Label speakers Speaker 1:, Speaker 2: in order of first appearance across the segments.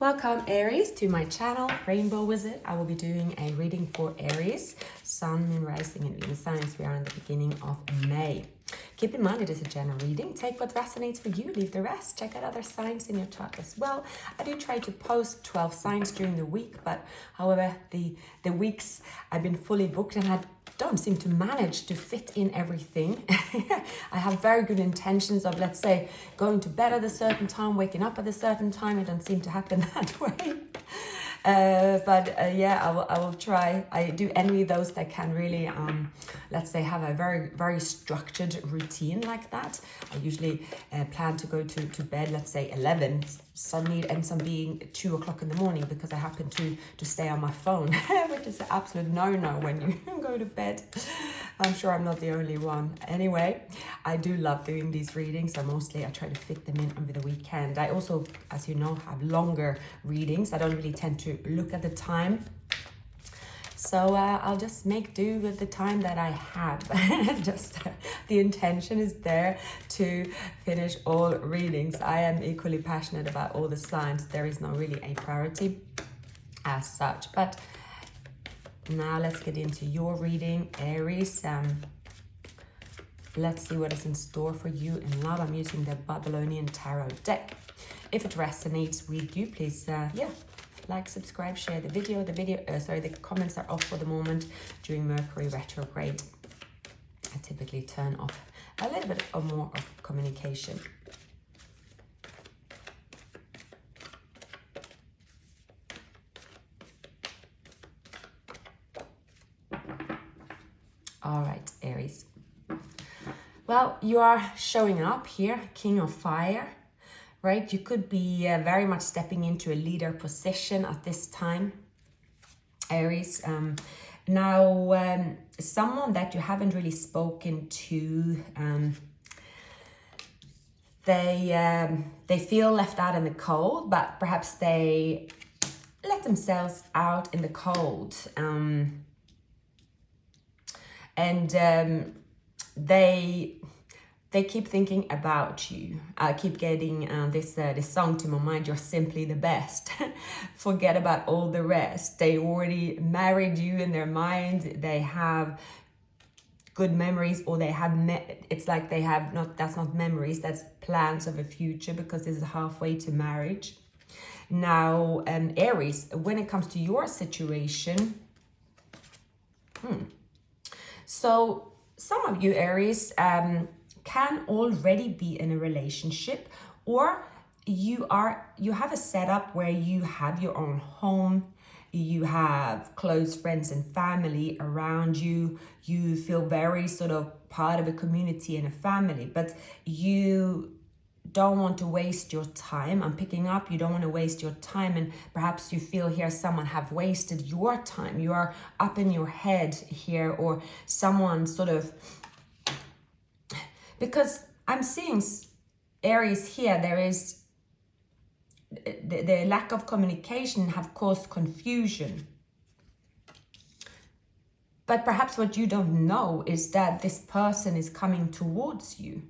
Speaker 1: Welcome Aries to my channel, Rainbow Wizard. I will be doing a reading for Aries, Sun, Moon, Rising and Venus signs. We are in the beginning of May. Keep in mind it is a general reading. Take what resonates for you, leave the rest. Check out other signs in your chart as well. I do try to post 12 signs during the week, but however, the weeks I've been fully booked and I don't seem to manage to fit in everything. I have very good intentions of, let's say, going to bed at a certain time, waking up at a certain time. It doesn't seem to happen that way. Yeah, I will try. I do envy those that can really, let's say, have a very structured routine like that. I usually plan to go to bed, let's say 11. Suddenly it ends up being 2 o'clock in the morning because I happen to stay on my phone, which is an absolute no-no when you go to bed. I'm sure I'm not the only one. Anyway, I do love doing these readings, so mostly I try to fit them in over the weekend. I also, as you know, have longer readings. I don't really tend to look at the time. So I'll just make do with the time that I have. The intention is there to finish all readings. I am equally passionate about all the signs. There is not really a priority as such. But now let's get into your reading, Aries. Let's see what is in store for you in love. I'm using the Babylonian Tarot deck. If it resonates with you, please, like, subscribe, share the video. The comments are off for the moment during Mercury retrograde. I typically turn off a little bit or more of communication. All right, Aries. Well, you are showing up here, King of Fire. Right, you could be very much stepping into a leader position at this time, Aries. Someone that you haven't really spoken to, they feel left out in the cold, but perhaps they let themselves out in the cold, they keep thinking about you. I keep getting this song to my mind, You're Simply the Best. Forget about all the rest. They already married you in their mind. They have good memories, or they have it's like they have not, that's not memories, that's plans of a future, because this is halfway to marriage. Now, Aries, when it comes to your situation, so some of you, Aries, can already be in a relationship, or you have a setup where you have your own home, you have close friends and family around you, you feel very sort of part of a community and a family, but you don't want to waste your time. I'm picking up, you don't want to waste your time, and perhaps you feel here someone have wasted your time. You are up in your head here, or someone sort of, because I'm seeing, Aries, here, there is the lack of communication have caused confusion. But perhaps what you don't know is that this person is coming towards you.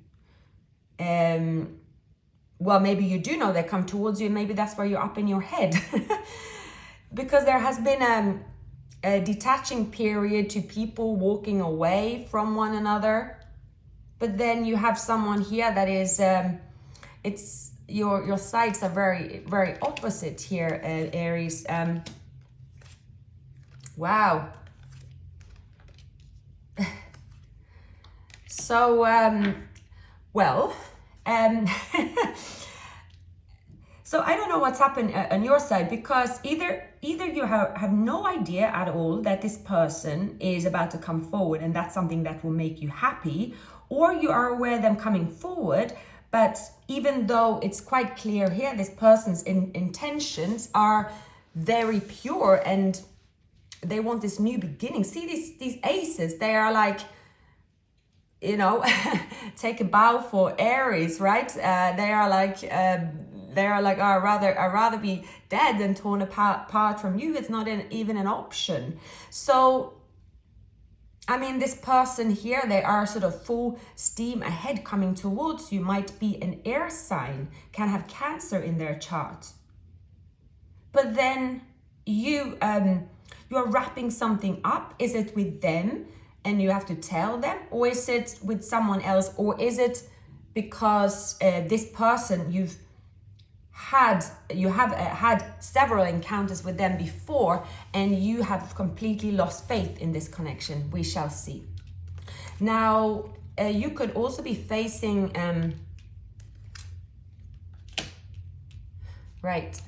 Speaker 1: Well, maybe you do know they come towards you, and maybe that's where you're up in your head. Because there has been a detaching period to people walking away from one another. But then you have someone here that is, it's your sides are very opposite here, Aries. Wow. So, well, so I don't know what's happened on your side, because either you have no idea at all that this person is about to come forward, and that's something that will make you happy, or you are aware of them coming forward, but even though it's quite clear here, this person's intentions are very pure and they want this new beginning. See these aces, they are like, you know, take a bow for Aries, right? They are like, oh, I'd rather be dead than torn apart from you. It's not even an option. So, I mean, this person here, they are sort of full steam ahead coming towards you. Might be an air sign, can have Cancer in their chart. but then you are wrapping something up. Is it with them and you have to tell them, or is it with someone else, or is it because this person you have had several encounters with them before and you have completely lost faith in this connection? We shall see. Now you could also be facing right.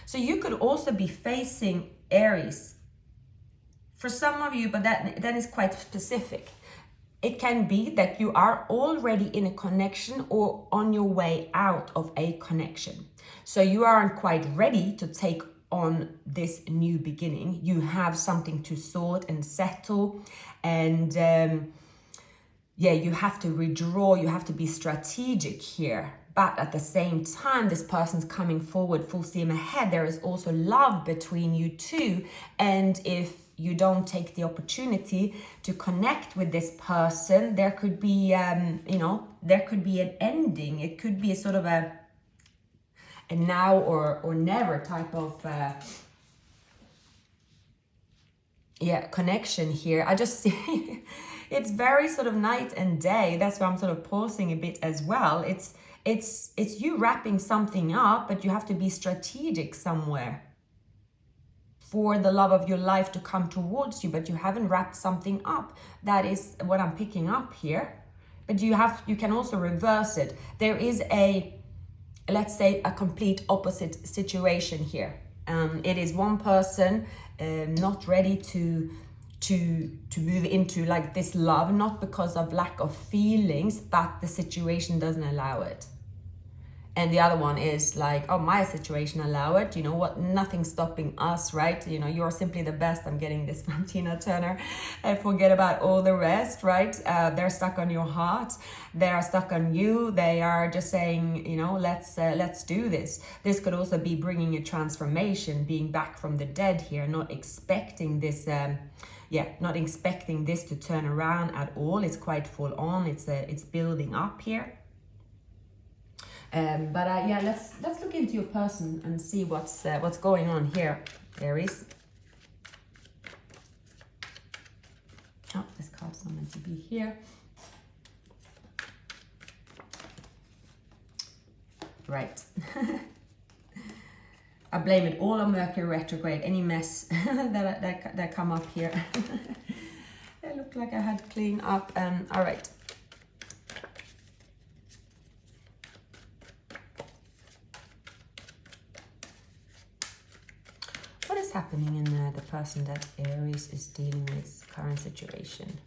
Speaker 1: So you could also be facing Aries. For some of you, but that is quite specific. It can be that you are already in a connection or on your way out of a connection. So you aren't quite ready to take on this new beginning. You have something to sort and settle, and you have to withdraw, you have to be strategic here. But at the same time, this person's coming forward full steam ahead. There is also love between you two. And if you don't take the opportunity to connect with this person, there could be, there could be an ending. It could be a sort of a now or never type of connection here. I just see it's very sort of night and day. That's why I'm sort of pausing a bit as well. It's you wrapping something up, but you have to be strategic somewhere for the love of your life to come towards you, but you haven't wrapped something up. That is what I'm picking up here. But you can also reverse it. There is let's say a complete opposite situation here. It is one person not ready to move into like this love, not because of lack of feelings, but the situation doesn't allow it. And the other one is like, oh, my situation allow it. You know what? Nothing's stopping us, right? You know, you're simply the best. I'm getting this from Tina Turner. And forget about all the rest, right? They're stuck on your heart. They are stuck on you. They are just saying, you know, let's do this. This could also be bringing a transformation, being back from the dead here, not expecting this. Not expecting this to turn around at all. It's quite full on. It's building up here. Let's look into your person and see what's going on here, Aries. Oh, this card's not meant to be here. Right. I blame it all on Mercury retrograde. Any mess that come up here. It looked like I had to clean up. All right. What is happening in the person that Aries is dealing with current situation?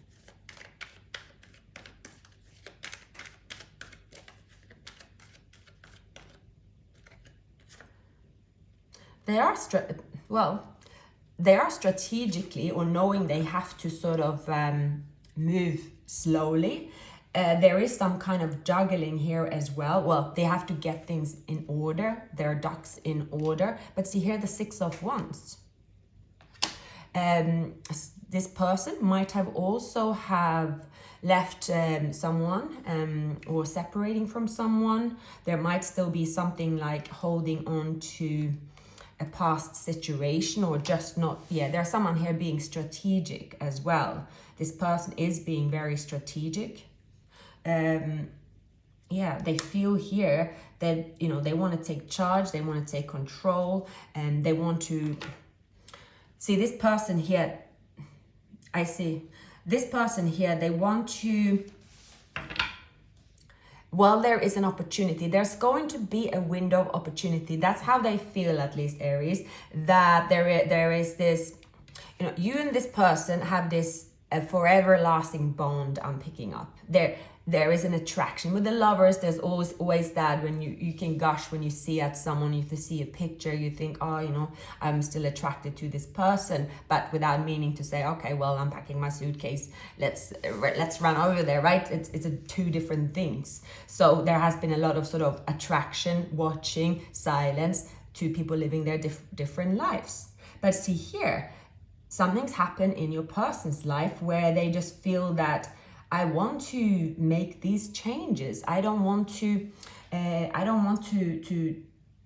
Speaker 1: They are strategically, or knowing they have to sort of move slowly. There is some kind of juggling here as well. Well, they have to get things in order, their ducks in order. But see here, the Six of Wands. This person might have also have left someone or separating from someone. There might still be something like holding on to a past situation, or just not. There's someone here being strategic as well. This person is being very strategic. They feel here that, you know, they want to take charge, they want to take control, and they want to see this person here. I see this person here, they want to, well, there is an opportunity. There's going to be a window of opportunity. That's how they feel, at least Aries, that there is this, you know, you and this person have this a forever lasting bond. I'm picking up. There is an attraction. With the lovers, there's always that when you can gush when you see at someone, if you see a picture, you think, oh, you know, I'm still attracted to this person, but without meaning to say, okay, well, I'm packing my suitcase, let's run over there, right? It's two different things. So there has been a lot of sort of attraction, watching, silence, two people living their different lives. But see here, something's happened in your person's life where they just feel that I want to make these changes. I don't want to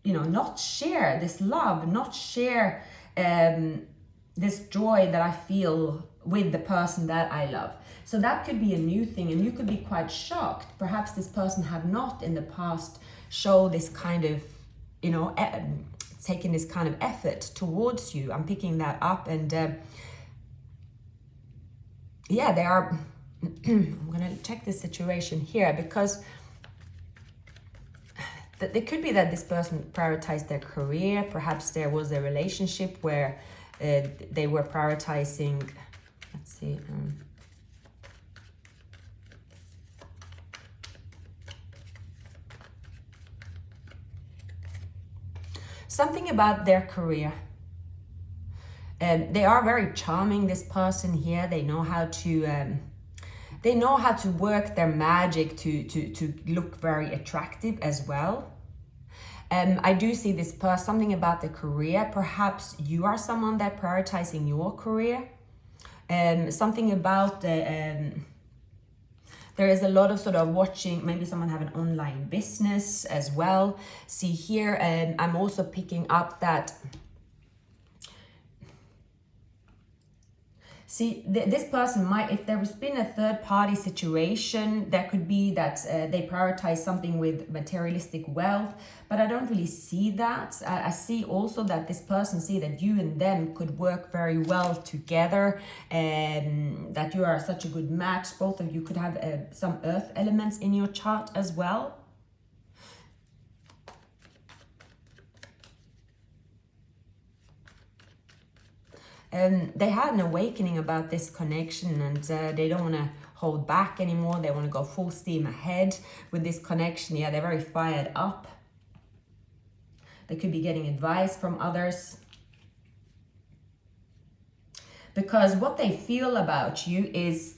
Speaker 1: not share this love, not share this joy that I feel with the person that I love. So that could be a new thing, and you could be quite shocked. Perhaps this person have not in the past show this kind of, taken this kind of effort towards you. I'm picking that up, and they are. I'm gonna check this situation here, because it could be that this person prioritized their career. Perhaps there was a relationship where they were prioritizing. Let's see. Something about their career. They are very charming, this person here. They know how to work their magic to look very attractive as well. I do see this person, something about the career. Perhaps you are someone that prioritizing your career. Something about the there is a lot of sort of watching, maybe someone have an online business as well. See here, and I'm also picking up that, this person might, if there has been a third party situation, that could be that they prioritize something with materialistic wealth, but I don't really see that. I see also that this person see that you and them could work very well together, and that you are such a good match. Both of you could have some earth elements in your chart as well. They had an awakening about this connection, and they don't want to hold back anymore. They want to go full steam ahead with this connection. Yeah, they're very fired up. They could be getting advice from others, because what they feel about you is,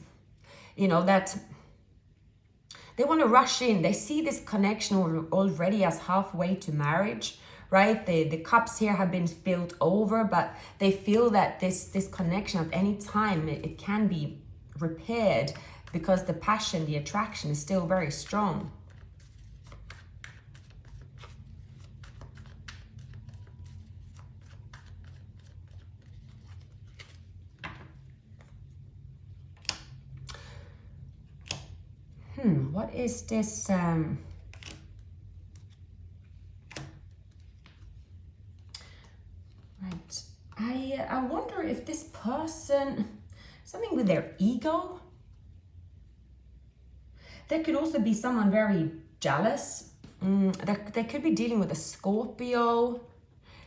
Speaker 1: that they want to rush in. They see this connection already as halfway to marriage. Right, the cups here have been spilled over, but they feel that this connection at any time it can be repaired, because the passion, the attraction is still very strong. What is this? I wonder if this person, something with their ego. There could also be someone very jealous. They could be dealing with a Scorpio,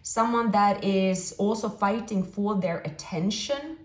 Speaker 1: someone that is also fighting for their attention.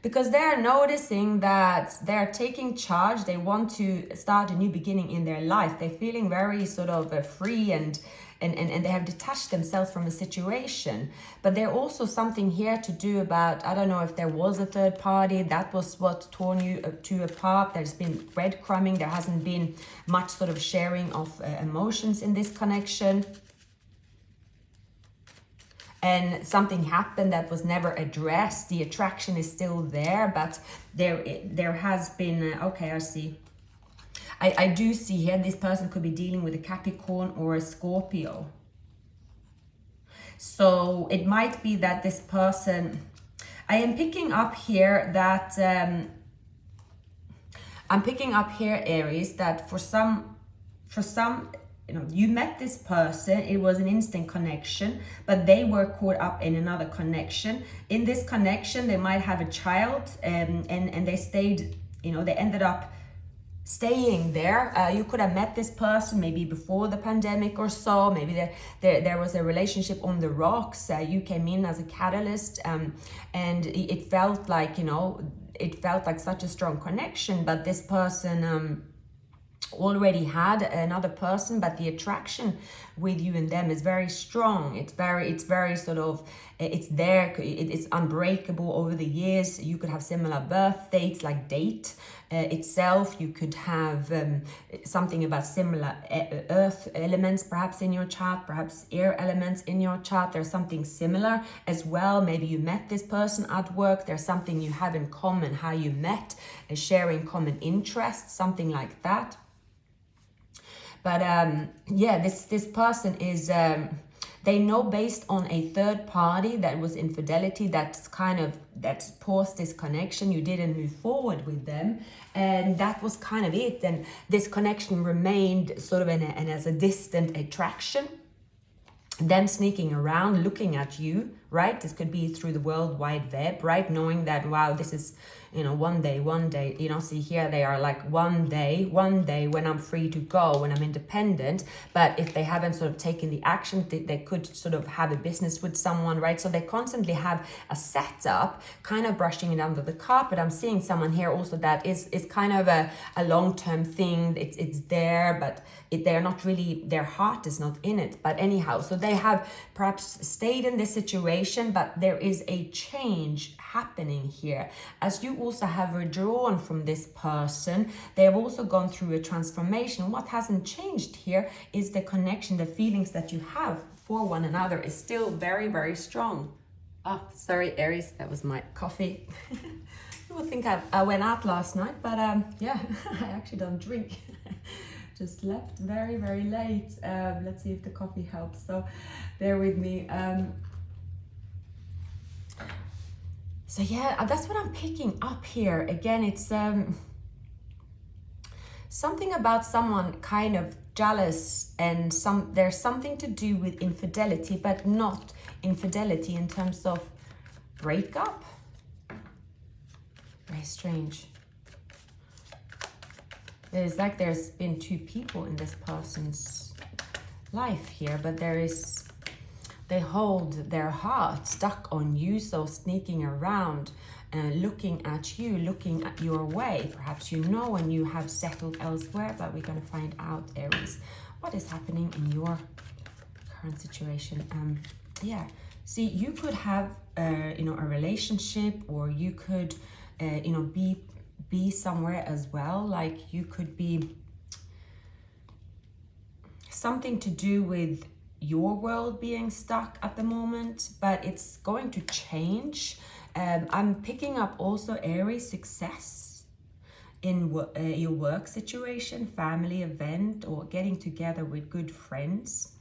Speaker 1: Because they're noticing that they're taking charge. They want to start a new beginning in their life. They're feeling very sort of free, and they have detached themselves from the situation. But there's also something here to do about, I don't know if there was a third party. That was what torn you two apart. There's been breadcrumbing. There hasn't been much sort of sharing of emotions in this connection. And something happened that was never addressed. The attraction is still there, but there has been, okay, I see. I do see here this person could be dealing with a Capricorn or a Scorpio. So it might be that this person, I am picking up here that, I'm picking up here, Aries, that for some, you met this person, it was an instant connection, but they were caught up in another connection. In this connection, they might have a child, and they stayed, they ended up staying there. You could have met this person maybe before the pandemic or so. Maybe there was a relationship on the rocks. You came in as a catalyst, and it felt like, it felt like such a strong connection, but this person, already had another person, but the attraction with you and them is very strong. It's very sort of, it's there, it's unbreakable over the years. You could have similar birth dates, like date itself. You could have something about similar earth elements perhaps in your chart, perhaps air elements in your chart. There's something similar as well. Maybe you met this person at work. There's something you have in common, how you met, sharing common interests, something like that. But yeah, this person is, they know based on a third party that was infidelity, that's paused this connection. You didn't move forward with them, and that was kind of it. And this connection remained sort of and as a distant attraction. Them sneaking around, looking at you, right? This could be through the World Wide Web, right? Knowing that, wow, this is, you know, one day, you know, see here they are like one day when I'm free to go, when I'm independent. But if they haven't sort of taken the action, they could sort of have a business with someone, right? So they constantly have a setup, kind of brushing it under the carpet. I'm seeing someone here also that is kind of a long-term thing. It's there, but they're not really, their heart is not in it. But anyhow, so they have perhaps stayed in this situation, but there is a change happening here. As you also have withdrawn from this person, they have also gone through a transformation. What hasn't changed here is the connection, the feelings that you have for one another is still very, very strong. Oh, sorry, Aries, that was my coffee. You would think I went out last night, but yeah, I actually don't drink. Just left very, very late. Let's see if the coffee helps. So bear with me. So yeah, that's what I'm picking up here. Again, it's something about someone kind of jealous, and there's something to do with infidelity, but not infidelity in terms of breakup. Very strange. It's like there's been two people in this person's life here, but they hold their heart stuck on you, so sneaking around and looking at you, looking at your way. Perhaps you know and you have settled elsewhere, but we're going to find out, Aries, what is happening in your current situation. Yeah, see, you could have, you know, a relationship, or you could, you know, be somewhere as well. Like you could be something to do with your world being stuck at the moment, but it's going to change. I'm picking up also, Aries, success in your work situation, family event, or getting together with good friends.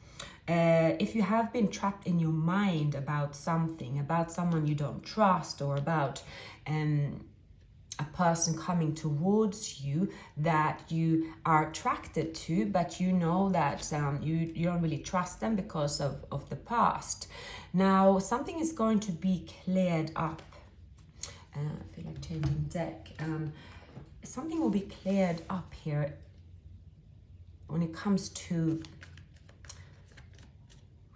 Speaker 1: If you have been trapped in your mind about something, about someone you don't trust, or about a person coming towards you that you are attracted to, but you know that you don't really trust them because of the past. Now, something is going to be cleared up. I feel like changing deck. Something will be cleared up here when it comes to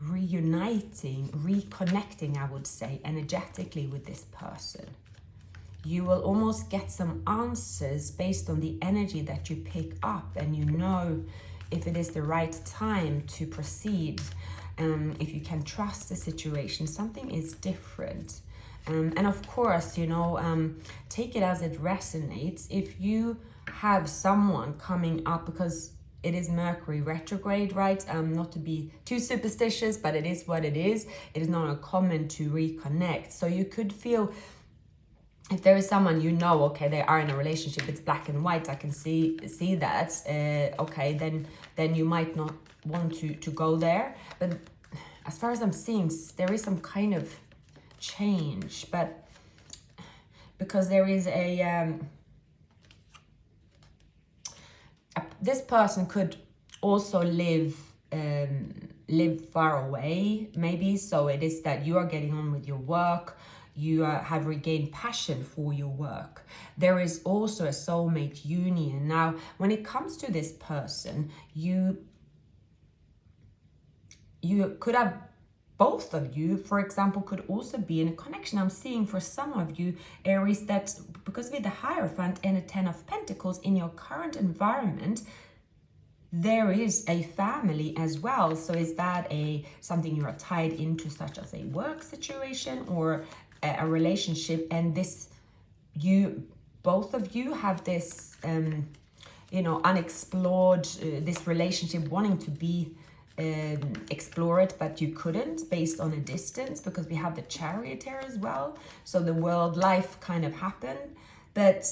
Speaker 1: reuniting, reconnecting, I would say, energetically with this person. You will almost get some answers based on the energy that you pick up, and you know if it is the right time to proceed, if you can trust the situation. Something is different. And of course, you know, take it as it resonates. If you have someone coming up, because it is Mercury retrograde, right? Not to be too superstitious, but it is what it is. It is not uncommon to reconnect. So you could feel, if there is someone you know, okay, they are in a relationship, it's black and white, I can see that, okay, then you might not want to go there. But as far as I'm seeing, there is some kind of change, but because there is this person could also live far away, maybe. So it is that you are getting on with your work, you have regained passion for your work. There is also a soulmate union. Now, when it comes to this person, you could have, both of you, for example, could also be in a connection. I'm seeing for some of you, Aries, that because with the Hierophant and the Ten of Pentacles in your current environment, there is a family as well. So is that something you are tied into, such as a work situation or a relationship, and this, both of you have this unexplored, this relationship wanting to be explore it, but you couldn't based on a distance, because we have the Chariot here as well. So the world life kind of happened, but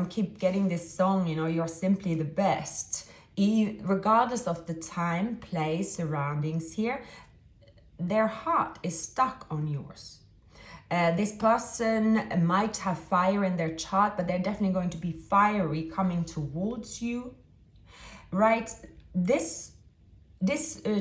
Speaker 1: keep getting this song, you're simply the best. Regardless of the time, place, surroundings here, their heart is stuck on yours. This person might have fire in their chart, but they're definitely going to be fiery coming towards you, right? This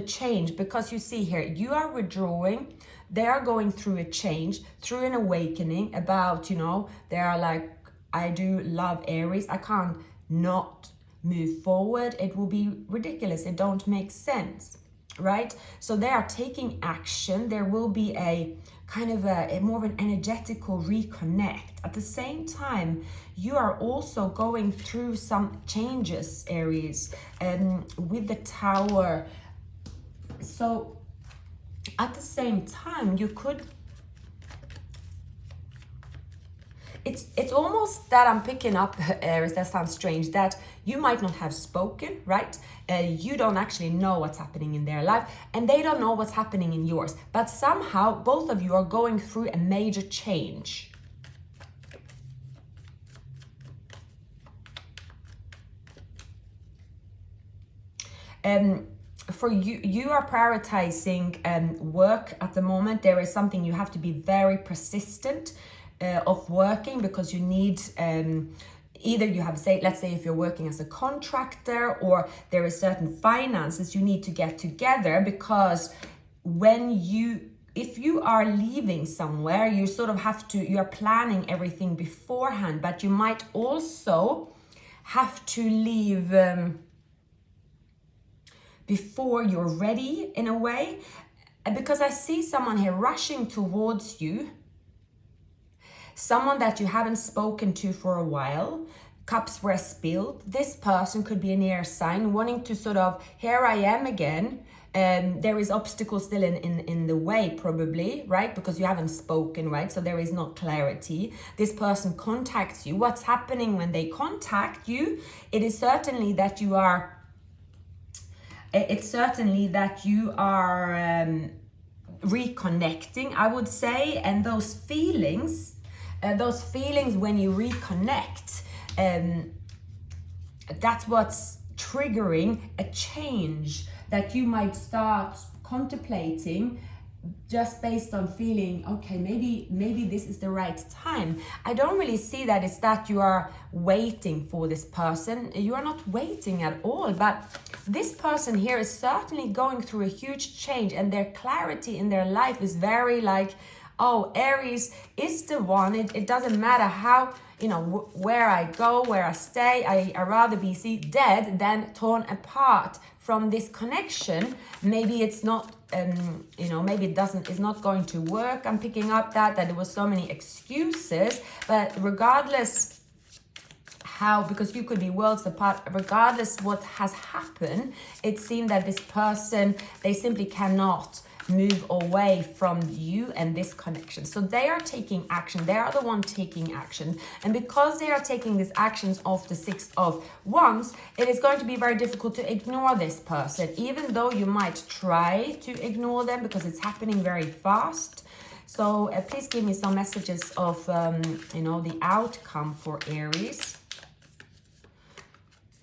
Speaker 1: change, because you see here, you are withdrawing, they are going through a change, through an awakening about, they are like, I do love Aries, I can't not move forward, it will be ridiculous, it don't make sense, right? So they are taking action. There will be a kind of a more of an energetical reconnect. At the same time, you are also going through some changes, Aries, with the Tower. So at the same time, you could, it's almost that I'm picking up, Aries, that sounds strange, that you might not have spoken, right? You don't actually know what's happening in their life, and they don't know what's happening in yours. But somehow, both of you are going through a major change. For you, you are prioritizing work at the moment. There is something you have to be very persistent of working, because you need either you have, let's say if you're working as a contractor, or there is certain finances you need to get together, because if you are leaving somewhere, you sort of have to, you're planning everything beforehand, but you might also have to leave before you're ready, in a way, because I see someone here rushing towards you, someone that you haven't spoken to for a while. Cups were spilled. This person could be an air sign, wanting to sort of, here I am again. There is obstacles still in the way, probably, right? Because you haven't spoken, right? So there is no clarity. This person contacts you. What's happening when they contact you? It is certainly that you are reconnecting, I would say, and those feelings when you reconnect, that's what's triggering a change that you might start contemplating, just based on feeling, okay, maybe this is the right time. I don't really see that it's that you are waiting for this person. You are not waiting at all, but this person here is certainly going through a huge change, and their clarity in their life is very like, oh, Aries is the one. It doesn't matter how, where I go, where I stay. I'd rather be dead than torn apart from this connection. Maybe it's not, maybe it's not going to work. I'm picking up that there was so many excuses, but regardless how, because you could be worlds apart, regardless what has happened, it seemed that this person, they simply cannot move away from you and this connection. So they are taking action. They are the one taking action. And because they are taking these actions of the Six of Wands, it is going to be very difficult to ignore this person, even though you might try to ignore them because it's happening very fast. So please give me some messages of, the outcome for Aries.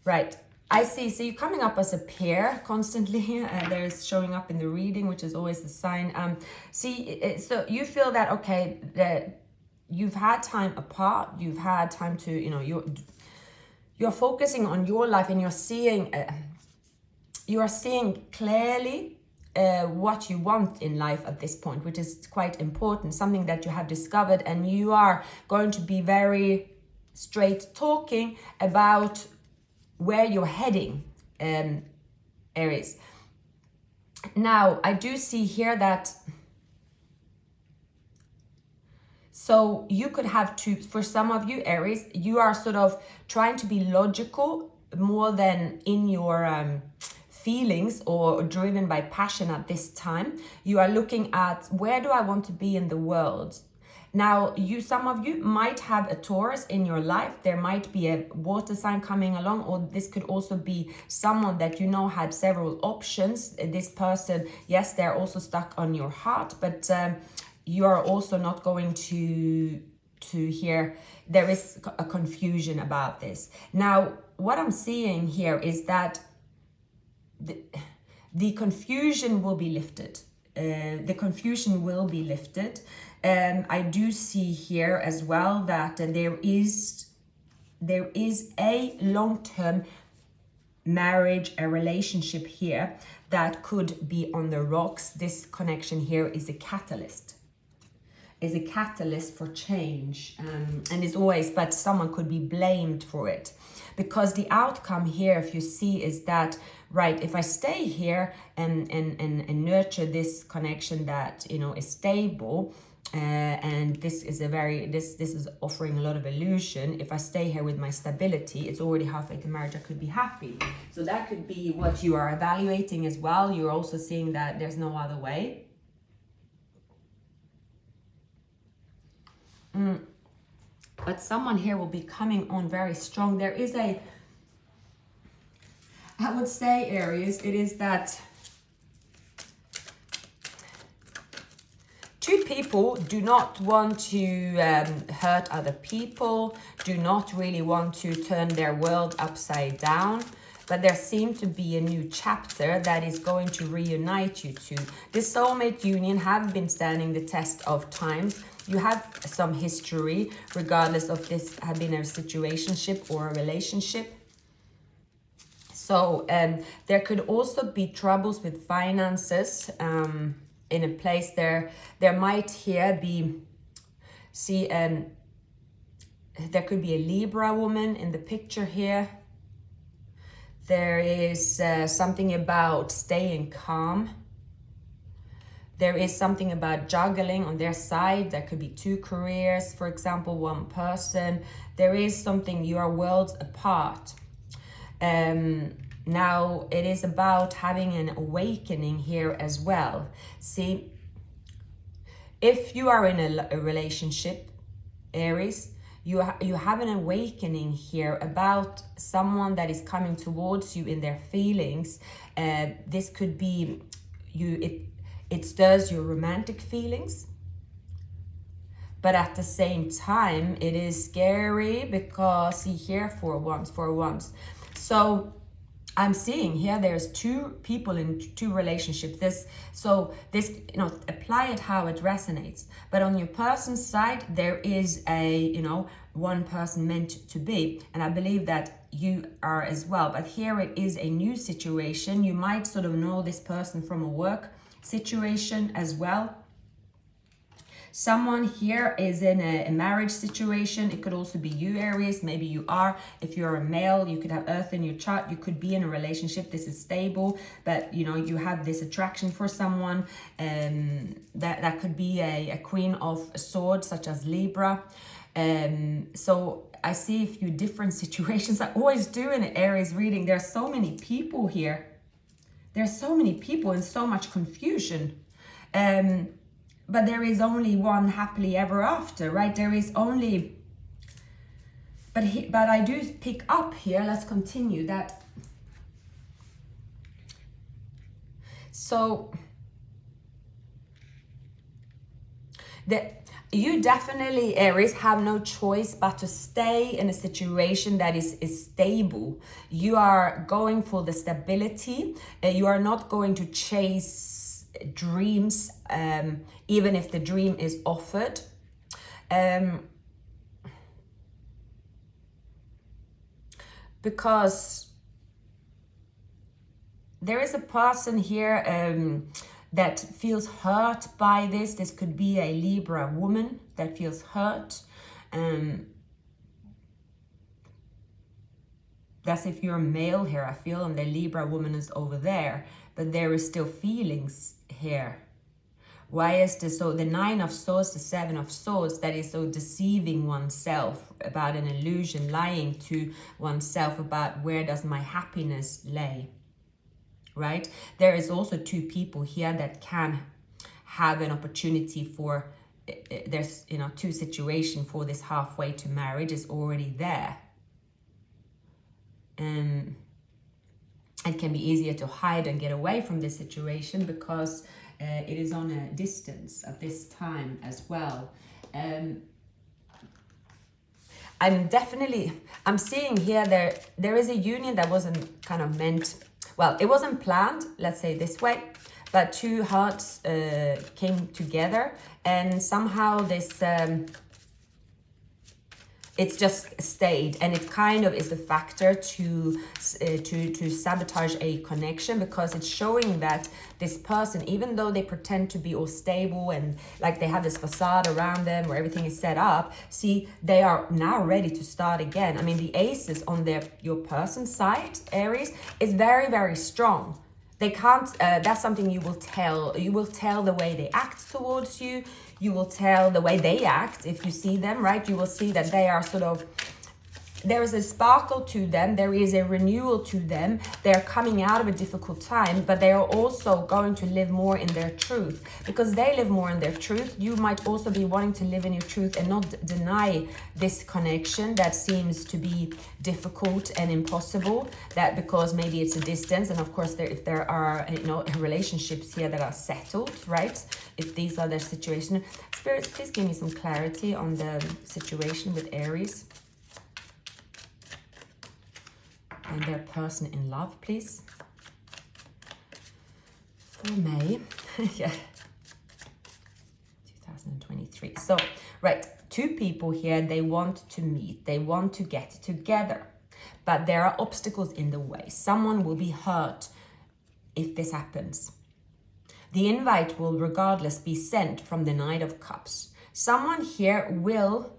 Speaker 1: Right. I see. So you're coming up as a pair constantly. There's showing up in the reading, which is always a sign. So you feel that, okay, that you've had time apart. You've had time to, you're focusing on your life, and you are seeing clearly what you want in life at this point, which is quite important. Something that you have discovered, and you are going to be very straight talking about where you're heading, Aries. Now, I do see here that, so you could have to, for some of you, Aries, you are sort of trying to be logical more than in your feelings or driven by passion at this time. You are looking at, where do I want to be in the world? Now, some of you might have a Taurus in your life. There might be a water sign coming along, or this could also be someone that you know had several options. This person, yes, they're also stuck on your heart, but you are also not going to hear. There is a confusion about this. Now, what I'm seeing here is that the confusion will be lifted. The confusion will be lifted. I do see here as well that there is a long-term marriage, a relationship here that could be on the rocks. This connection here is a catalyst. Is a catalyst for change, and is always, but someone could be blamed for it, because the outcome here, if you see, is that, right, if I stay here and nurture this connection that, you know, is stable, and this is this is offering a lot of illusion. If I stay here with my stability, it's already halfway to marriage, I could be happy. So that could be what you are evaluating as well. You're also seeing that there's no other way. But someone here will be coming on very strong. There is I would say, Aries, it is that two people do not want to hurt other people, do not really want to turn their world upside down. But there seems to be a new chapter that is going to reunite you two. This soulmate union have been standing the test of times. You have some history, regardless of this have been a situationship or a relationship. So there could also be troubles with finances in a place there. There might here be, there could be a Libra woman in the picture here. There is something about staying calm. There is something about juggling on their side. There could be two careers, for example, one person. There is something, you are worlds apart. Now, it is about having an awakening here as well. See, if you are in a relationship, Aries, you have an awakening here about someone that is coming towards you in their feelings. This could be it stirs your romantic feelings, but at the same time it is scary, because see here, for once. So I'm seeing here there's two people in two relationships. This, you know, apply it how it resonates. But on your person's side, there is a, you know, one person meant to be. And I believe that you are as well. But here it is a new situation. You might sort of know this person from a work situation as well. Someone here is in a marriage situation. It could also be you, Aries. Maybe you are. If you're a male, you could have Earth in your chart. You could be in a relationship. This is stable, but you know, you have this attraction for someone. That could be a Queen of Swords, such as Libra. So I see a few different situations. I always do in an Aries reading. There's so many people here. There's so many people and so much confusion. But there is only one happily ever after, right? There is only, but I do pick up here. Let's continue that. So you definitely, Aries, have no choice but to stay in a situation that is stable. You are going for the stability. You are not going to chase dreams, even if the dream is offered. Because there is a person here that feels hurt by this. This could be a Libra woman that feels hurt. That's if you're a male here, I feel, and the Libra woman is over there. But there is still feelings here. Why is this? So the Nine of Swords, the Seven of Swords, that is so deceiving oneself, about an illusion, lying to oneself about where does my happiness lay, right? There is also two people here that can have an opportunity for, there's, you know, two situation for this halfway to marriage is already there. And it can be easier to hide and get away from this situation because it is on a distance at this time as well. I'm seeing here there is a union that wasn't kind of meant, well, it wasn't planned, let's say this way, but two hearts came together, and somehow this it's just stayed, and it kind of is a factor to sabotage a connection, because it's showing that this person, even though they pretend to be all stable and like they have this facade around them where everything is set up, see, they are now ready to start again. I mean, the aces on your person's side, Aries, is very, very strong. They can't, that's something you will tell. You will tell the way they act towards you. You will tell the way they act if you see them, right? You will see that they are sort of, there is a sparkle to them. There is a renewal to them. They're coming out of a difficult time, but they are also going to live more in their truth. Because they live more in their truth, you might also be wanting to live in your truth and not deny this connection that seems to be difficult and impossible, that because maybe it's a distance. And of course, if there are, you know, relationships here that are settled, right? If these are their situation. Spirits, please give me some clarity on the situation with Aries and their person in love, please. For May, yeah, 2023. So, right, two people here, they want to meet, they want to get together, but there are obstacles in the way. Someone will be hurt if this happens. The invite will regardless be sent from the Knight of Cups. Someone here will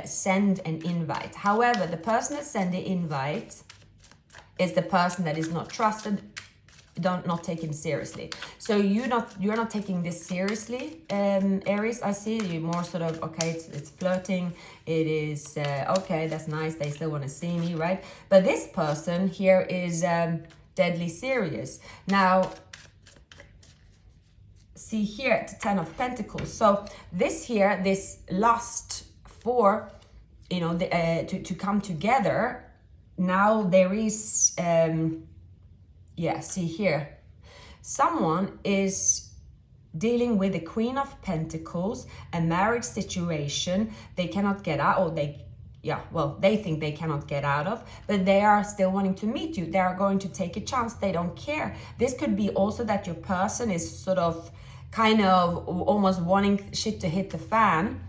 Speaker 1: send an invite. However, the person that sent the invite is the person that is not trusted, not taken seriously. So you're not taking this seriously, Aries. I see you more sort of, okay, it's flirting. It is okay, that's nice. They still want to see me, right? But this person here is deadly serious. Now, see here, the Ten of Pentacles. So this here, this lust for, you know, to come together. Now there is, yeah, see here, someone is dealing with the Queen of Pentacles, a marriage situation they cannot get out, or they think they cannot get out of, but they are still wanting to meet you. They are going to take a chance. They don't care. This could be also that your person is sort of kind of almost wanting shit to hit the fan,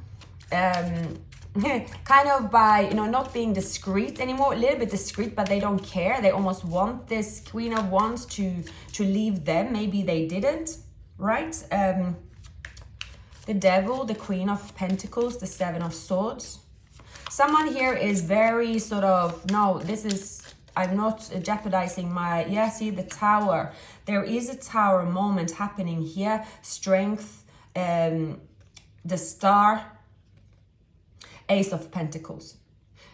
Speaker 1: kind of by, you know, not being discreet anymore, a little bit discreet, but they don't care. They almost want this Queen of Wands to leave them. Maybe they didn't, right? The Devil, the Queen of Pentacles, the Seven of Swords. Someone here is very sort of, no, this is, I'm not jeopardizing my, yeah, see the Tower. There is a Tower moment happening here. Strength, the Star, Ace of Pentacles.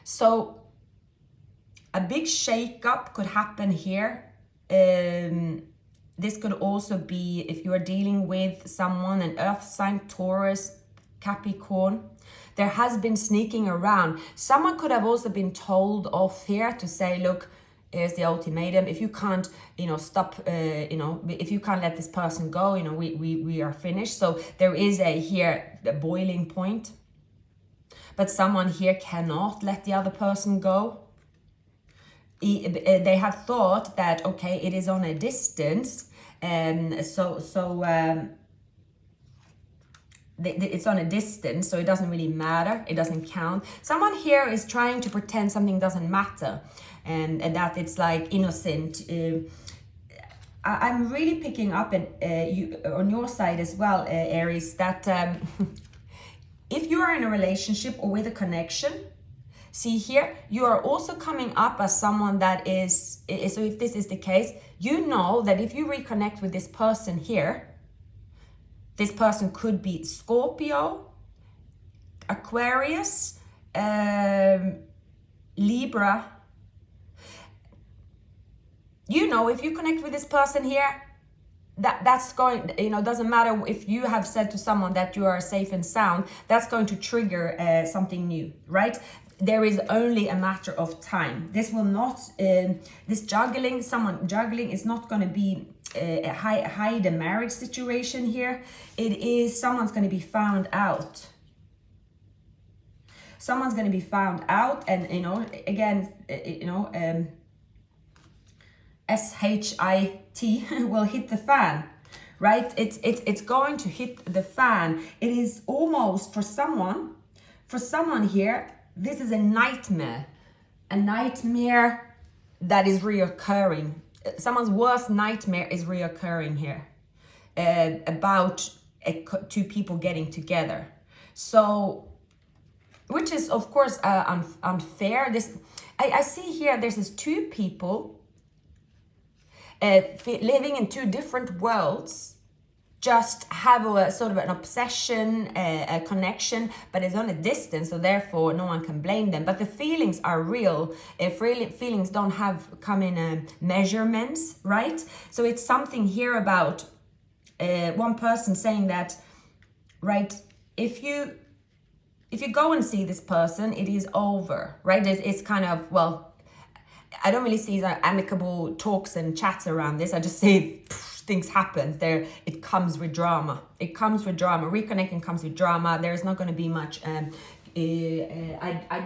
Speaker 1: So a big shake-up could happen here. This could also be if you are dealing with someone, an earth sign, Taurus, Capricorn. There has been sneaking around. Someone could have also been told off here to say, look, here's the ultimatum. If you can't, you know, stop, you know, if you can't let this person go, you know, we are finished. So there is the boiling point. But someone here cannot let the other person go. They have thought that, okay, it is on a distance. It's on a distance, so it doesn't really matter. It doesn't count. Someone here is trying to pretend something doesn't matter, and that it's like innocent. I'm really picking up on your side as well, Aries, that if you are in a relationship or with a connection, see here, you are also coming up as someone that is, so if this is the case, you know that if you reconnect with this person here, This person could be Scorpio, Aquarius, Libra. You know, if you connect with this person here, that's going, you know, doesn't matter if you have said to someone that you are safe and sound, that's going to trigger something new, right? There is only a matter of time. This will not, this juggling, someone juggling is not going to be hide a marriage situation here. It is someone's going to be found out. Someone's going to be found out, and you know, again, you know, SHIT will hit the fan, right? It's going to hit the fan. It is almost for someone here. This is a nightmare that is reoccurring. Someone's worst nightmare is reoccurring here about two people getting together. So, which is of course unfair. This I see here. There's this two people living in two different worlds. Just have a sort of an obsession, a connection, but it's on a distance, so therefore no one can blame them. But the feelings are real. If really feelings don't come in measurements, right? So it's something here about one person saying that, right? If you go and see this person, it is over, right? It's kind of, well, I don't really see amicable talks and chats around this. I just say things happen there. It comes with drama. Reconnecting comes with drama. There's not going to be much. I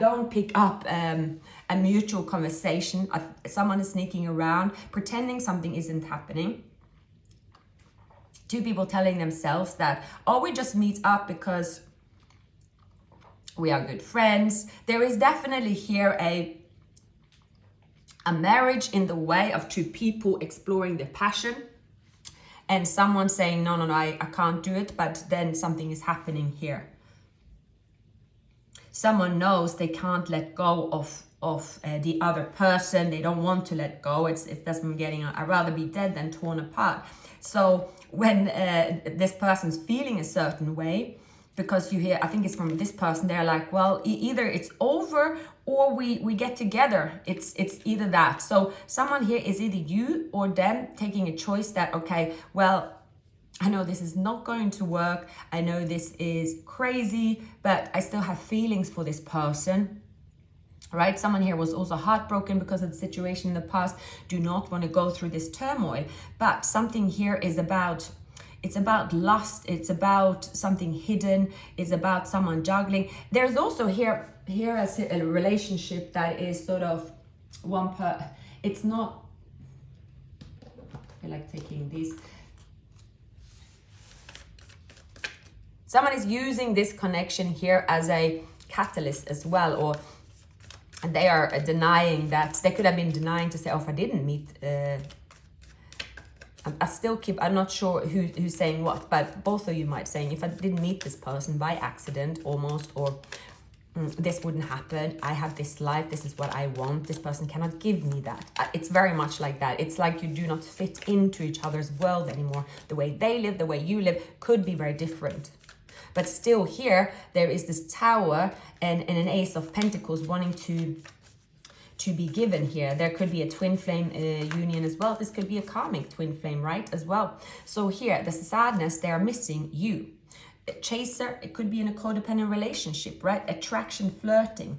Speaker 1: don't pick up a mutual conversation. Someone is sneaking around, pretending something isn't happening. Two people telling themselves that, oh, we just meet up because we are good friends. There is definitely here a marriage in the way of two people exploring their passion, and someone saying, no, I can't do it, but then something is happening here. Someone knows they can't let go of the other person. They don't want to let go. It's that's me getting, I'd rather be dead than torn apart. So when this person's feeling a certain way, because you hear, I think it's from this person, they're like, well, either it's over or we get together. It's either that. So someone here is either you or them taking a choice that, okay, well, I know this is not going to work. I know this is crazy, but I still have feelings for this person, right? Someone here was also heartbroken because of the situation in the past, do not want to go through this turmoil. But something here is about, it's about lust, it's about something hidden, it's about someone juggling. There's also here as a relationship that is sort of it's not, I feel like taking these. Someone is using this connection here as a catalyst as well, or they are denying that. They could have been denying to say, oh, if I didn't meet, I still keep, I'm not sure who's saying what, but both of you might saying, if I didn't meet this person by accident almost, or this wouldn't happen. I have this life. This is what I want. This person cannot give me that. It's very much like that. It's like you do not fit into each other's world anymore. The way they live, the way you live could be very different. But still here, there is this tower and an ace of pentacles wanting to be given here. There could be a twin flame union as well. This could be a karmic twin flame, right, as well. So here, the sadness, they are missing you. A chaser, it could be in a codependent relationship, right? Attraction, flirting,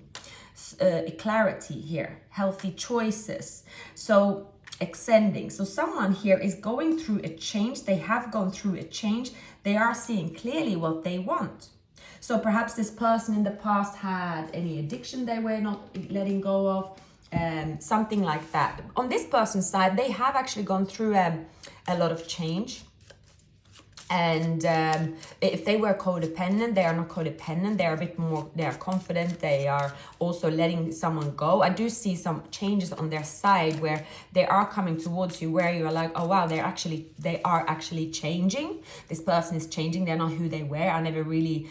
Speaker 1: clarity here, healthy choices. So extending. So someone here is going through a change. They have gone through a change. They are seeing clearly what they want. So perhaps this person in the past had any addiction they were not letting go of, something like that. On this person's side, they have actually gone through a lot of change. And if they were codependent, they are not codependent. They are a bit more, they are confident. They are also letting someone go. I do see some changes on their side where they are coming towards you, where you're like, oh wow, they are actually changing. This person is changing. They're not who they were. I never really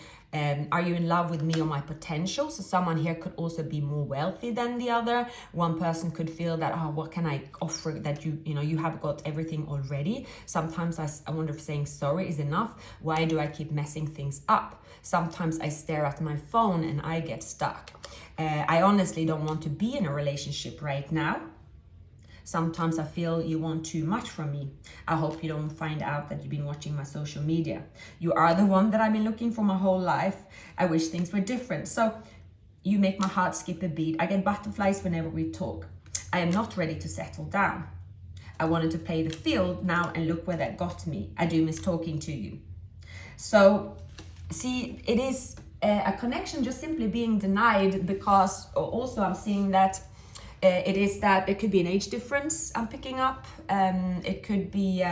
Speaker 1: Are you in love with me or my potential? So someone here could also be more wealthy than the other. One person could feel that, oh, what can I offer that you have got everything already. Sometimes I wonder if saying sorry is enough. Why do I keep messing things up? Sometimes I stare at my phone and I get stuck. I honestly don't want to be in a relationship right now. Sometimes I feel you want too much from me. I hope you don't find out that you've been watching my social media. You are the one that I've been looking for my whole life. I wish things were different. So you make my heart skip a beat. I get butterflies whenever we talk. I am not ready to settle down. I wanted to play the field now and look where that got me. I do miss talking to you. So see, it is a connection just simply being denied, because also I'm seeing that it could be an age difference I'm picking up. It could be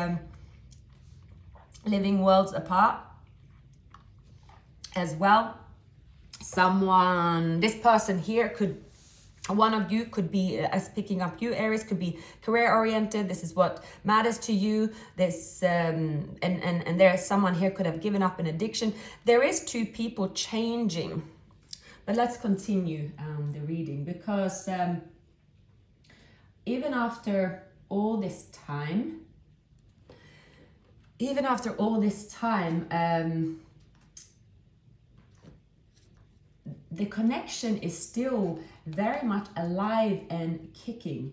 Speaker 1: living worlds apart as well. This person here one of you could be, as picking up you, Aries, could be career oriented. This is what matters to you. This and there's someone here could have given up an addiction. There is two people changing, but let's continue the reading, because even after all this time, the connection is still very much alive and kicking.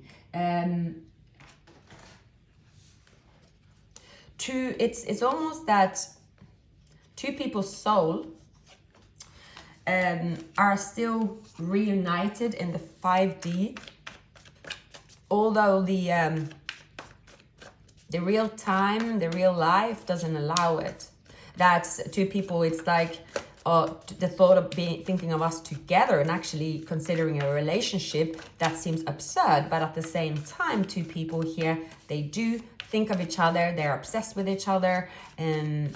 Speaker 1: It's almost that two people's soul are still reunited in the 5D, although the real time, the real life doesn't allow it. That's two people. It's like the thought of thinking of us together and actually considering a relationship, that seems absurd. But at the same time, two people here, they do think of each other. They're obsessed with each other. And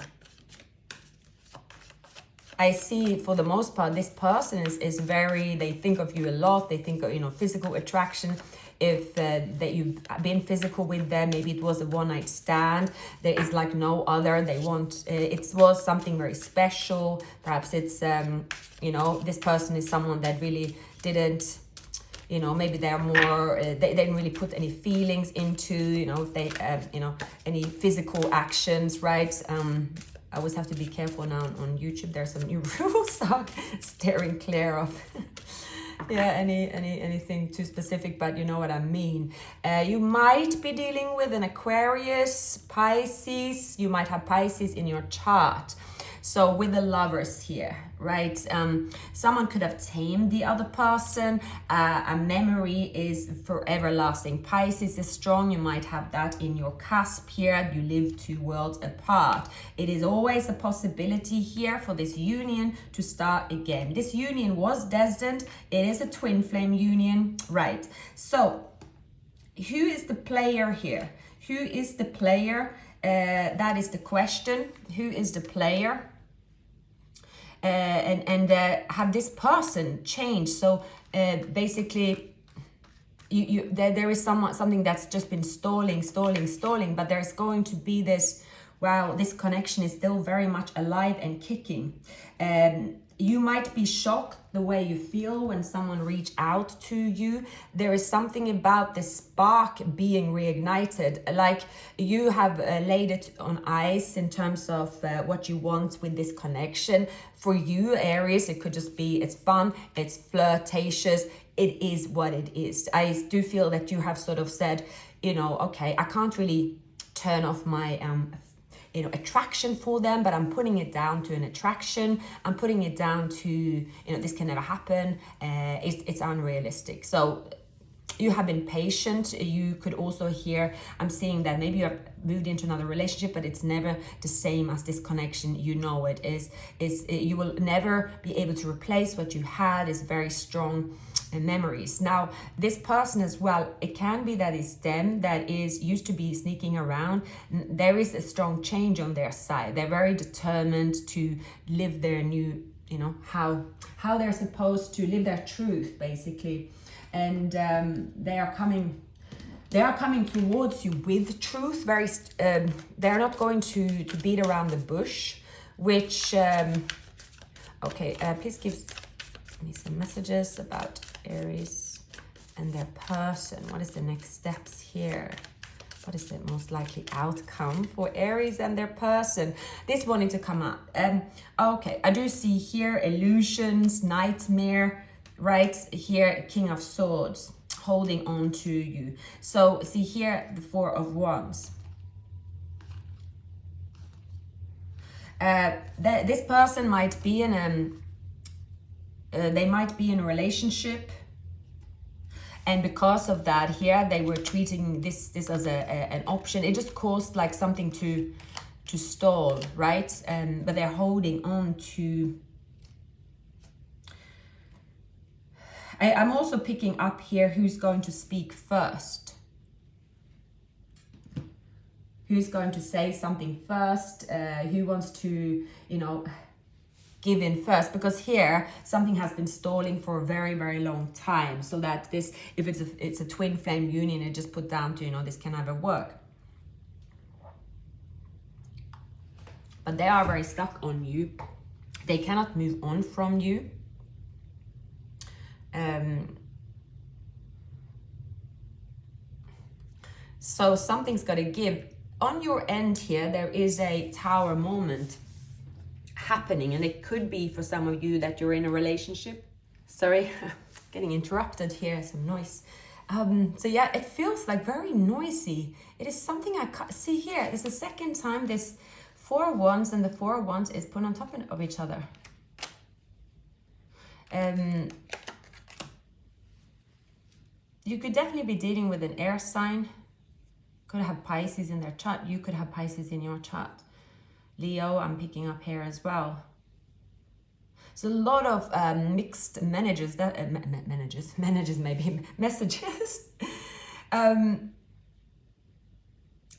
Speaker 1: I see for the most part, this person is very, they think of you a lot. They think of, physical attraction. If that you've been physical with them, maybe it was a one-night stand. There is like no other. They want, it was something very special. Perhaps it's, this person is someone that really didn't, maybe they're more, they didn't really put any feelings into, if they, any physical actions, right? I always have to be careful now on YouTube. There's some new rules I'm steering clear of. Yeah, anything too specific, but you know what I mean. You might be dealing with an Aquarius, Pisces. You might have Pisces in your chart. So with the Lovers here, right? Someone could have tamed the other person. A memory is forever lasting. Pisces is strong. You might have that in your cusp here. You live two worlds apart. It is always a possibility here for this union to start again. This union was destined. It is a twin flame union, right? So who is the player here? Who is the player? That is the question. Who is the player? And have this person changed? So basically, there is something that's just been stalling, but there's going to be this. Wow, this connection is still very much alive and kicking. You might be shocked the way you feel when someone reach out to you. There is something about the spark being reignited, like you have laid it on ice in terms of what you want with this connection. For you, Aries, it could just be, it's fun, it's flirtatious, it is what it is. I do feel that you have sort of said, okay, I can't really turn off my attraction for them, but I'm putting it down to an attraction. I'm putting it down to, this can never happen. It's unrealistic. So you have been patient. You could also hear, I'm seeing that maybe you have moved into another relationship, but it's never the same as this connection. It is. You will never be able to replace what you had. Is very strong memories. Now, this person as well, it can be that it's them that is used to be sneaking around. There is a strong change on their side. They're very determined to live their new, how they're supposed to live their truth, basically. And they are coming towards you with truth. They're not going to beat around the bush, which Okay, please give me some messages about Aries and their person. What is the next steps here? What is the most likely outcome for Aries and their person? This wanting to come up. Okay, I do see here illusions, nightmare, right? Here, King of Swords, holding on to you. So see here, the Four of Wands. This person might be in they might be in a relationship, and because of that here they were treating this as an option. It just caused like something to stall, right? But they're holding on to. I'm also picking up here who's going to speak first. Who's going to say something first? Who wants to, you know, give in first? Because here something has been stalling for a very, very long time. So that this, if it's a twin flame union, it just put down to, you know, this can never work. But they are very stuck on you. They cannot move on from you. So something's got to give. On your end here, there is a tower moment happening, and it could be for some of you that you're in a relationship. Sorry, getting interrupted here, some noise. So yeah, it feels like very noisy. It is something I can't see here. It's the second time this Four of Wands and the Four of Wands is put on top of each other. You could definitely be dealing with an air sign. Could have Pisces in their chart. You could have Pisces in your chart. Leo, I'm picking up here as well. So a lot of mixed messages.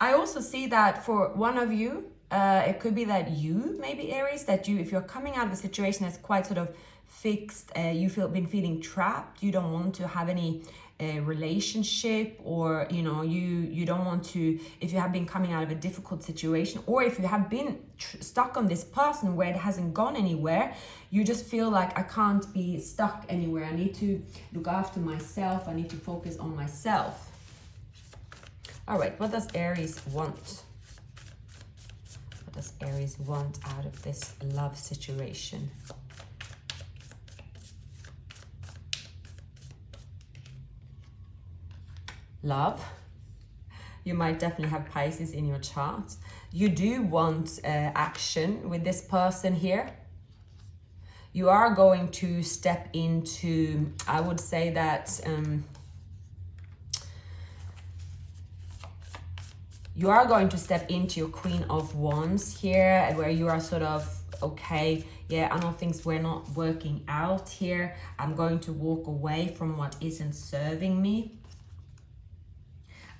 Speaker 1: I also see that for one of you, it could be that you, maybe Aries, that you, if you're coming out of a situation that's quite sort of fixed, been feeling trapped, you don't want to have any relationship, or you know, you don't want to, if you have been coming out of a difficult situation, or if you have been stuck on this person where it hasn't gone anywhere, you just feel like I can't be stuck anywhere. I need to look after myself. I need to focus on myself. All right, what does Aries want? What does Aries want out of this love situation? Love. You might definitely have Pisces in your chart. You do want action with this person here. You are going to step into, I would say that you are going to step into your Queen of Wands here, where you are sort of, okay, yeah, I know things were not working out here. I'm going to walk away from what isn't serving me.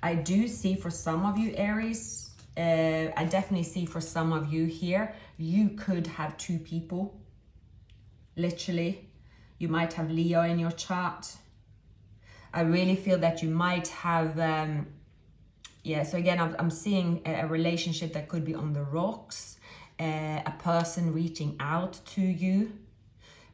Speaker 1: I do see for some of you, Aries, I definitely see for some of you here, you could have two people, literally. You might have Leo in your chart. I really feel that you might have, yeah, so again, I'm seeing a relationship that could be on the rocks, a person reaching out to you.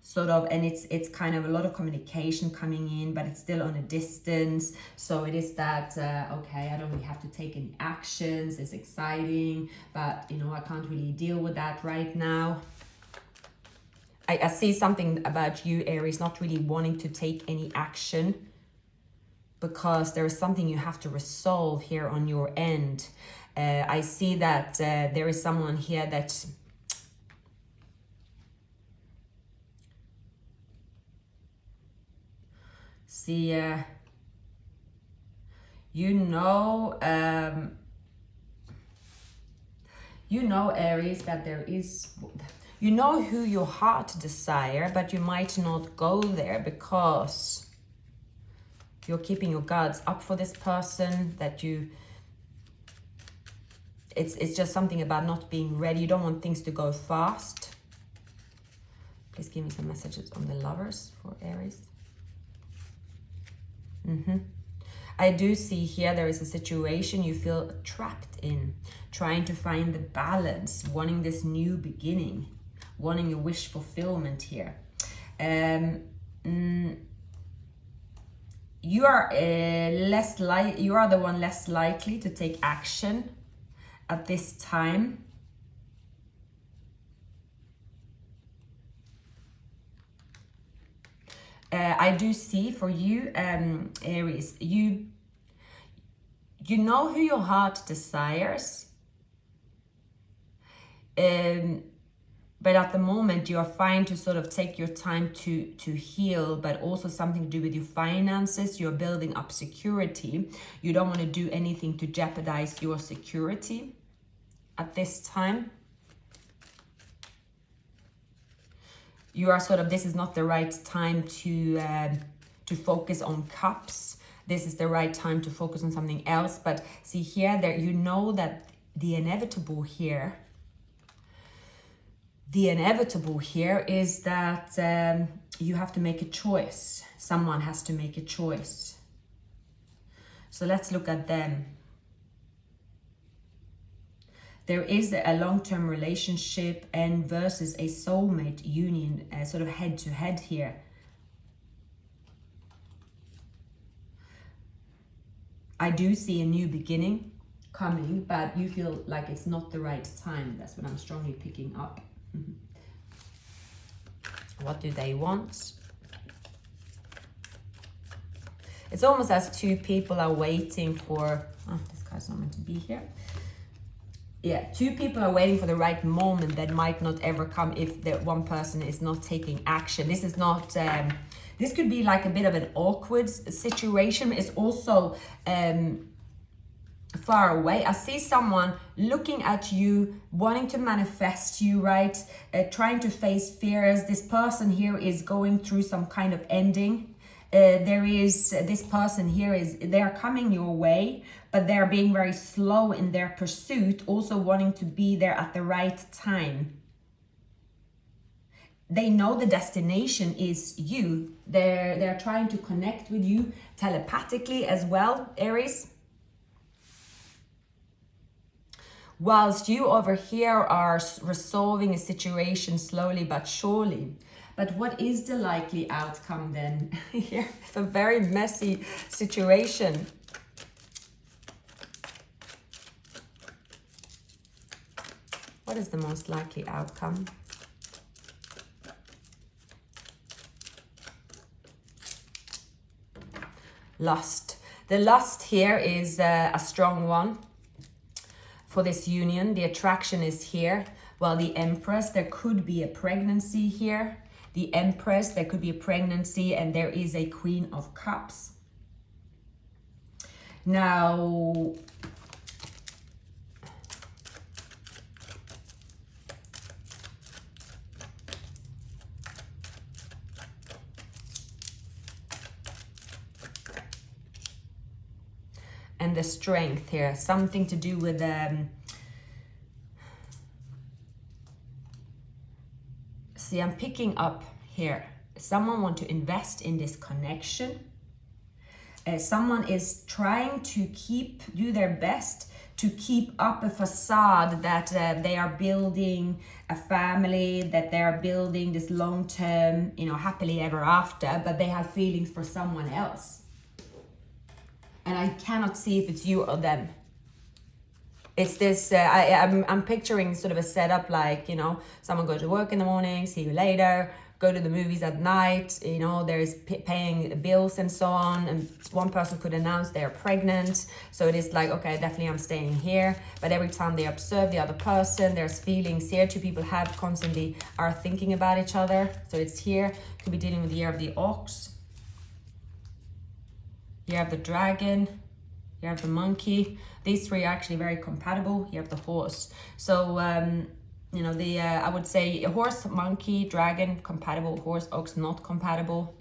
Speaker 1: Sort of, and it's kind of a lot of communication coming in, but it's still on a distance. So it is that, okay, I don't really have to take any actions. It's exciting, but you know, I can't really deal with that right now. I see something about you, Aries, not really wanting to take any action because there is something you have to resolve here on your end. I see that there is someone here that see, you know, Aries, that there is, you know who your heart desire, but you might not go there because you're keeping your guards up for this person, that you, it's just something about not being ready. You don't want things to go fast. Please give me some messages on the Lovers for Aries. I do see here there is a situation you feel trapped in, trying to find the balance, wanting this new beginning, wanting a wish fulfillment here. You are you are the one less likely to take action at this time. I do see for you, Aries, you know who your heart desires, but at the moment you are fine to sort of take your time to heal, but also something to do with your finances. You're building up security. You don't want to do anything to jeopardize your security at this time. You are sort of, this is not the right time to focus on cups. This is the right time to focus on something else. But see here, there, you know that the inevitable here is that you have to make a choice. Someone has to make a choice. So let's look at them. There is a long-term relationship and versus a soulmate union, sort of head-to-head here. I do see a new beginning coming, but you feel like it's not the right time. That's what I'm strongly picking up. What do they want? It's almost as two people are waiting for... Oh, this guy's not meant to be here. Yeah, two people are waiting for the right moment that might not ever come if the one person is not taking action. This is not, this could be like a bit of an awkward situation. It's also far away. I see someone looking at you, wanting to manifest you, right? Trying to face fears. This person here is going through some kind of ending. There is this person here they are coming your way, but they're being very slow in their pursuit, also wanting to be there at the right time. They know the destination is you. They're trying to connect with you telepathically as well, Aries. Whilst you over here are resolving a situation slowly but surely. But what is the likely outcome then? Here, it's a very messy situation. What is the most likely outcome? Lust. The lust here is a strong one for this union. The attraction is here. Well, the Empress, there could be a pregnancy here. The Empress, there could be a pregnancy, and there is a Queen of Cups. Now, and the Strength here, something to do with see, I'm picking up here, someone want to invest in this connection. Someone is trying to do their best to keep up a facade that they are building a family, that they are building this long-term, happily ever after, but they have feelings for someone else. And I cannot see if it's you or them. It's this, I'm picturing sort of a setup like, someone goes to work in the morning, see you later, go to the movies at night, there's paying bills and so on. And one person could announce they're pregnant. So it is like, okay, definitely I'm staying here. But every time they observe the other person, there's feelings here. Two people constantly are thinking about each other. So it's here, could be dealing with the year of the ox, year of the dragon, you have the monkey. These three are actually very compatible. You have the horse. So, I would say a horse, monkey, dragon, compatible. Horse, ox, not compatible.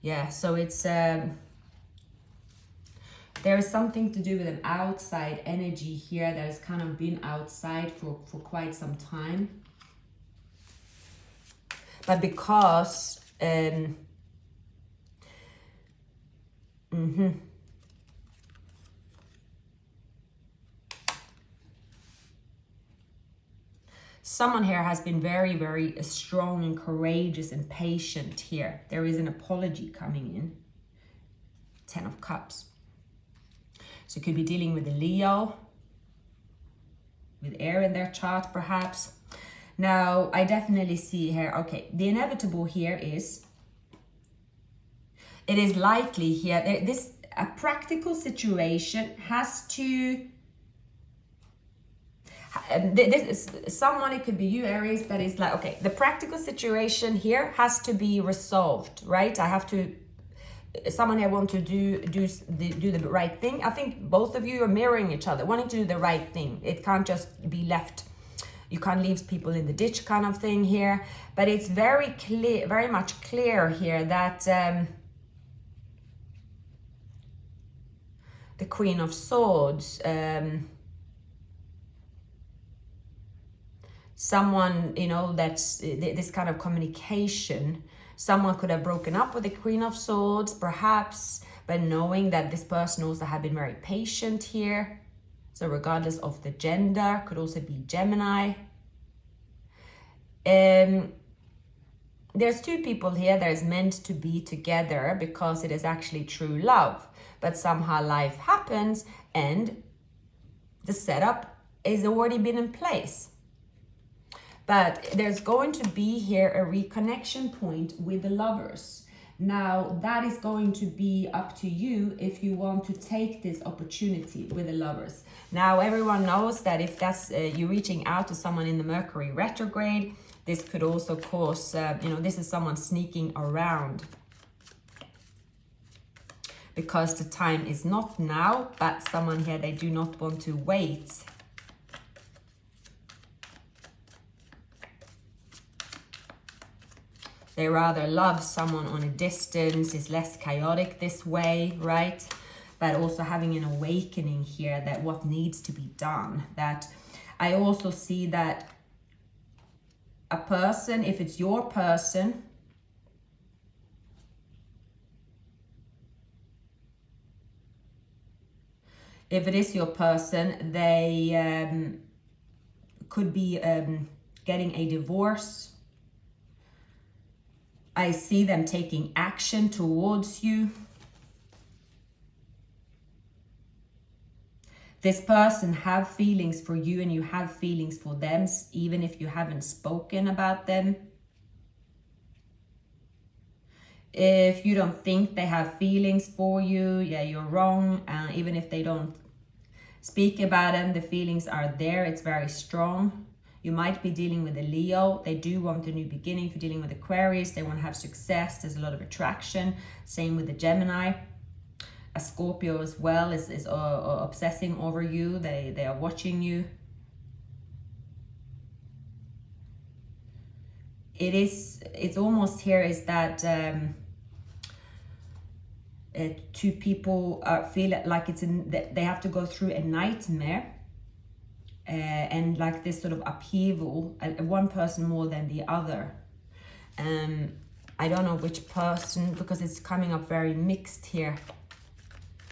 Speaker 1: Yeah, so it's... there is something to do with an outside energy here that has kind of been outside for quite some time. But because... Someone here has been very, very strong and courageous and patient here. There is an apology coming in. 10 of Cups. So you could be dealing with a Leo, with air in their chart perhaps. Now, I definitely see here, okay, the inevitable here is, it is likely here, a practical situation has to, this is someone, it could be you, Aries, that is like, okay, the practical situation here has to be resolved, right? I have to, someone here want to do the right thing. I think both of you are mirroring each other, wanting to do the right thing. It can't just be left, you can't leave people in the ditch kind of thing here. But it's very clear, very much clear here that the Queen of Swords, someone, you know, that's this kind of communication. Someone could have broken up with the Queen of Swords, perhaps, but knowing that this person also had been very patient here. So regardless of the gender, could also be Gemini. There's two people here that is meant to be together because it is actually true love. But somehow life happens and the setup has already been in place. But there's going to be here a reconnection point with the lovers. Now, that is going to be up to you if you want to take this opportunity with the lovers. Now, everyone knows that if that's you reaching out to someone in the Mercury retrograde, this could also cause, this is someone sneaking around. Because the time is not now, but someone here, they do not want to wait. They rather love someone on a distance, is less chaotic this way, right? But also having an awakening here that what needs to be done. That I also see that a person, if it's your person, if it is your person, they could be getting a divorce. I see them taking action towards you. This person have feelings for you and you have feelings for them, even if you haven't spoken about them. If you don't think they have feelings for you, yeah, you're wrong. Even if they don't speak about them, the feelings are there. It's very strong. You might be dealing with a Leo. They do want a new beginning. If you're dealing with Aquarius, they want to have success. There's a lot of attraction. Same with the Gemini. A Scorpio as well is obsessing over you. They are watching you. It's almost here is that two people feel like they have to go through a nightmare. And like this sort of upheaval, one person more than the other. I don't know which person, because it's coming up very mixed here.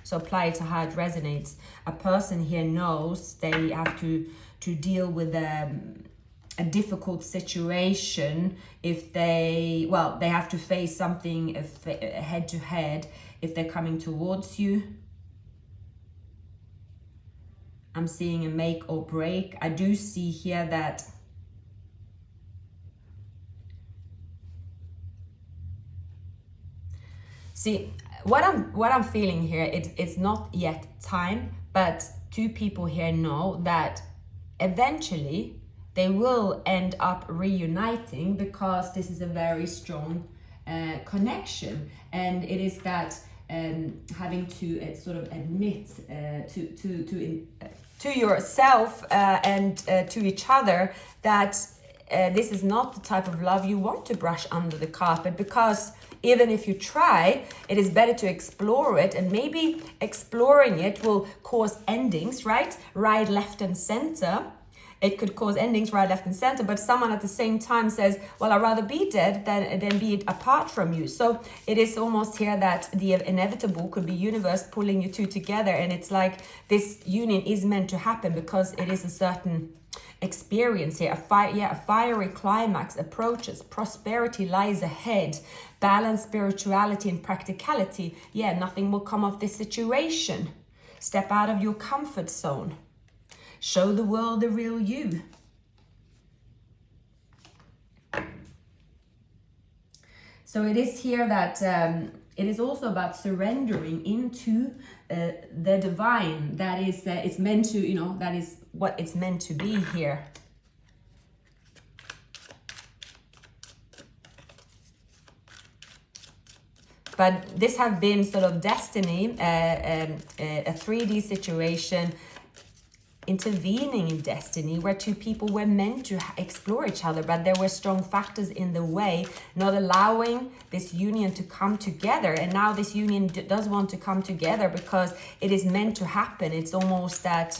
Speaker 1: So apply it to how it resonates. A person here knows they have to deal with a difficult situation if they have to face something head to head if they're coming towards you. I'm seeing a make or break. I do see here that what I'm feeling here, it's not yet time, but two people here know that eventually they will end up reuniting because this is a very strong connection, and it is that having to sort of admit to yourself and to each other that this is not the type of love you want to brush under the carpet, because even if you try, it is better to explore it, and maybe exploring it will cause endings, right, left and center. It could cause endings right, left, and center, but someone at the same time says, well, I'd rather be dead than be apart from you. So it is almost here that the inevitable could be universe pulling you two together, and it's like this union is meant to happen because it is a certain experience here. A fiery climax approaches. Prosperity lies ahead. Balance spirituality and practicality. Yeah, nothing will come of this situation. Step out of your comfort zone. Show the world the real you. So it is here that it is also about surrendering into the divine. That is, it's meant to, you know, that is what it's meant to be here. But this have been sort of destiny, a 3D situation intervening in destiny, where two people were meant to explore each other, but there were strong factors in the way, not allowing this union to come together. And now this union does want to come together because it is meant to happen. It's almost that,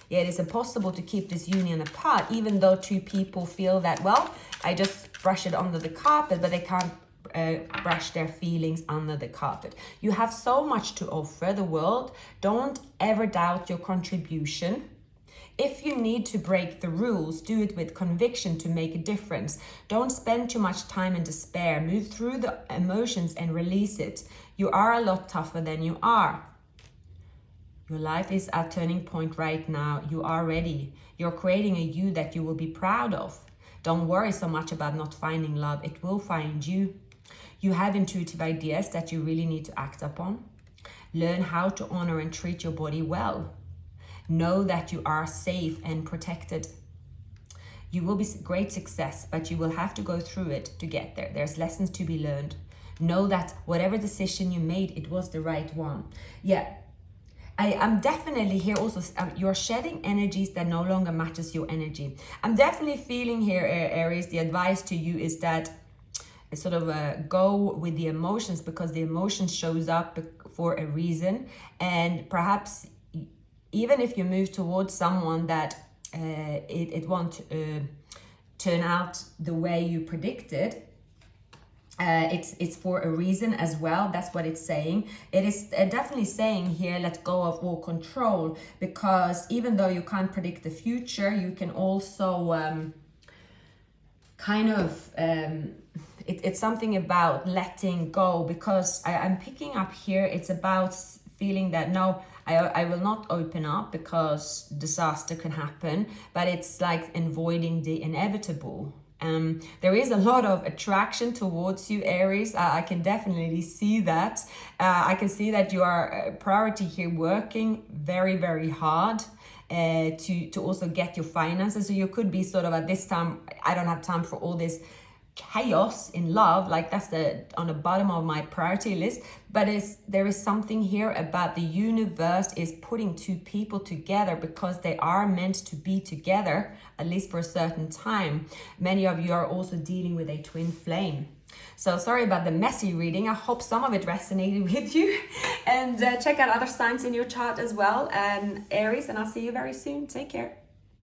Speaker 1: yeah, it is impossible to keep this union apart, even though two people feel that, well, I just brush it under the carpet, but they can't brush their feelings under the carpet. You have so much to offer the world. Don't ever doubt your contribution. If you need to break the rules, do it with conviction to make a difference. Don't spend too much time in despair. Move through the emotions and release it. You are a lot tougher than you are. Your life is at a turning point right now. You are ready. You're creating a you that you will be proud of. Don't worry so much about not finding love. It will find you. You have intuitive ideas that you really need to act upon. Learn how to honor and treat your body well. Know that you are safe and protected. You will be great success, but you will have to go through it to get there. There's lessons to be learned. Know that whatever decision you made, it was the right one. Yeah, I'm definitely here also, you're shedding energies that no longer matches your energy. I'm definitely feeling here, Aries, the advice to you is that sort of go with the emotions, because the emotion shows up for a reason. And perhaps even if you move towards someone that it won't turn out the way you predicted, it's for a reason as well. That's what it's saying. It is definitely saying here, let go of all control, because even though you can't predict the future, you can also it's something about letting go, because I'm picking up here, it's about feeling that no, I will not open up because disaster can happen, but it's like avoiding the inevitable. There is a lot of attraction towards you, Aries. I can definitely see that. I can see that you are a priority here, working very, very hard to also get your finances. So you could be sort of at this time, I don't have time for all this chaos in love, like that's on the bottom of my priority list. But there is something here about the universe is putting two people together because they are meant to be together, at least for a certain time. Many of you are also dealing with a twin flame. So sorry about the messy reading. I hope some of it resonated with you. And check out other signs in your chart as well, Aries, and I'll see you very soon. Take care.